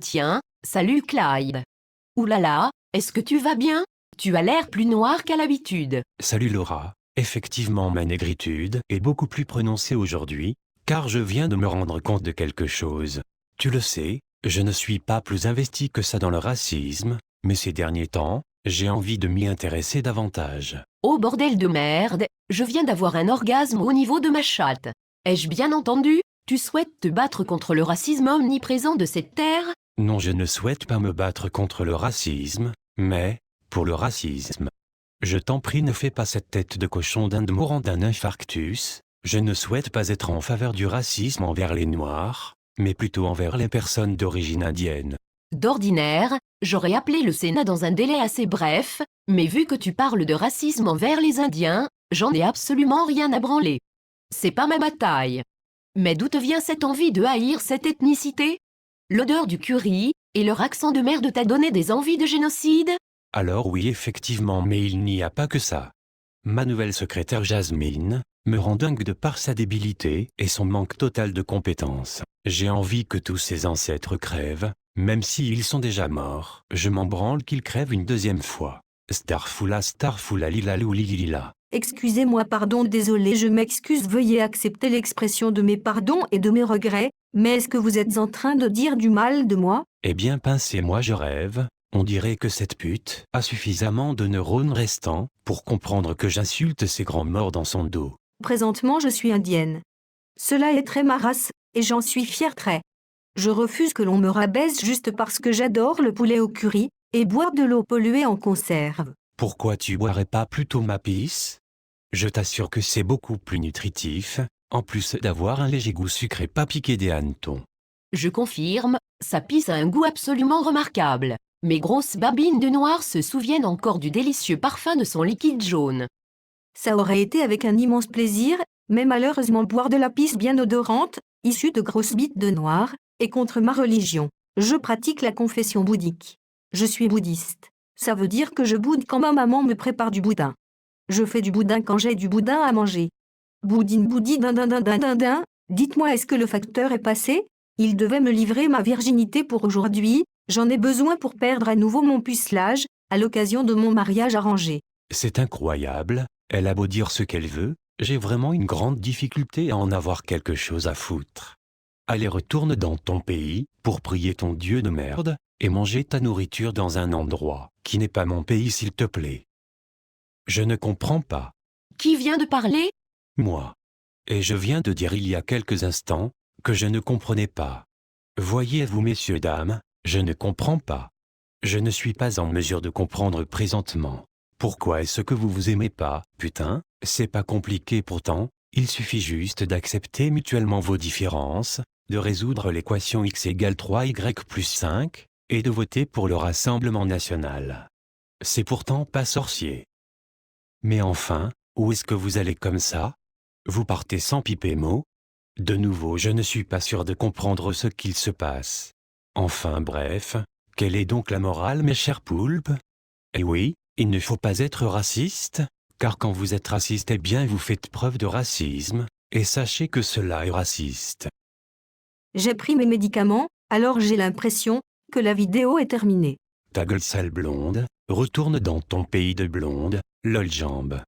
Tiens, salut Clyde. Oulala, est-ce que tu vas bien? Tu as l'air plus noir qu'à l'habitude. Salut Laura, effectivement ma négritude est beaucoup plus prononcée aujourd'hui, car je viens de me rendre compte de quelque chose. Tu le sais, je ne suis pas plus investi que ça dans le racisme, mais ces derniers temps, j'ai envie de m'y intéresser davantage. Oh bordel de merde, je viens d'avoir un orgasme au niveau de ma chatte. Ai-je bien entendu? Tu souhaites te battre contre le racisme omniprésent de cette terre? Non, je ne souhaite pas me battre contre le racisme, mais pour le racisme. Je t'en prie, ne fais pas cette tête de cochon d'Inde mourant d'un infarctus. Je ne souhaite pas être en faveur du racisme envers les Noirs, mais plutôt envers les personnes d'origine indienne. D'ordinaire, j'aurais appelé le Sénat dans un délai assez bref, mais vu que tu parles de racisme envers les Indiens, j'en ai absolument rien à branler. C'est pas ma bataille. Mais d'où te vient cette envie de haïr cette ethnicité? L'odeur du curry et leur accent de merde t'a donné des envies de génocide? Alors oui, effectivement, mais il n'y a pas que ça. Ma nouvelle secrétaire Jasmine me rend dingue de par sa débilité et son manque total de compétences. J'ai envie que tous ses ancêtres crèvent, même s'ils sont déjà morts. Je m'en branle qu'ils crèvent une deuxième fois. Starfoula lila. Excusez-moi, pardon, désolé, je m'excuse, veuillez accepter l'expression de mes pardons et de mes regrets, mais est-ce que vous êtes en train de dire du mal de moi? Eh bien pincez-moi, je rêve. On dirait que cette pute a suffisamment de neurones restants pour comprendre que j'insulte ces grands morts dans son dos. Présentement, je suis indienne. Cela est très ma race, et j'en suis fière très. Je refuse que l'on me rabaisse juste parce que j'adore le poulet au curry et boire de l'eau polluée en conserve. Pourquoi tu boirais pas plutôt ma pisse? Je t'assure que c'est beaucoup plus nutritif, en plus d'avoir un léger goût sucré pas piqué des hannetons. Je confirme, sa pisse a un goût absolument remarquable. Mes grosses babines de noir se souviennent encore du délicieux parfum de son liquide jaune. Ça aurait été avec un immense plaisir, mais malheureusement boire de la pisse bien odorante, issue de grosses bites de noir, est contre ma religion. Je pratique la confession bouddhique. Je suis bouddhiste. Ça veut dire que je boude quand ma maman me prépare du boudin. Je fais du boudin quand j'ai du boudin à manger. Boudine boudin din din din din din. Dites-moi, est-ce que le facteur est passé? Il devait me livrer ma virginité pour aujourd'hui. J'en ai besoin pour perdre à nouveau mon pucelage, à l'occasion de mon mariage arrangé. C'est incroyable, elle a beau dire ce qu'elle veut, j'ai vraiment une grande difficulté à en avoir quelque chose à foutre. Allez, retourne dans ton pays, pour prier ton Dieu de merde, et manger ta nourriture dans un endroit qui n'est pas mon pays, s'il te plaît. Je ne comprends pas. Qui vient de parler? Moi. Et je viens de dire il y a quelques instants que je ne comprenais pas. Voyez-vous, messieurs, dames, je ne comprends pas. Je ne suis pas en mesure de comprendre présentement. Pourquoi est-ce que vous vous aimez pas? Putain, c'est pas compliqué pourtant, il suffit juste d'accepter mutuellement vos différences, de résoudre l'équation x égale 3y plus 5, et de voter pour le Rassemblement national. C'est pourtant pas sorcier. Mais enfin, où est-ce que vous allez comme ça? Vous partez sans piper mot? De nouveau, je ne suis pas sûr de comprendre ce qu'il se passe. Enfin bref, quelle est donc la morale, mes chers poulpes? Eh oui, il ne faut pas être raciste, car quand vous êtes raciste, eh bien vous faites preuve de racisme, et sachez que cela est raciste. J'ai pris mes médicaments, alors j'ai l'impression que la vidéo est terminée. Ta gueule sale blonde, retourne dans ton pays de blonde, lol jambe.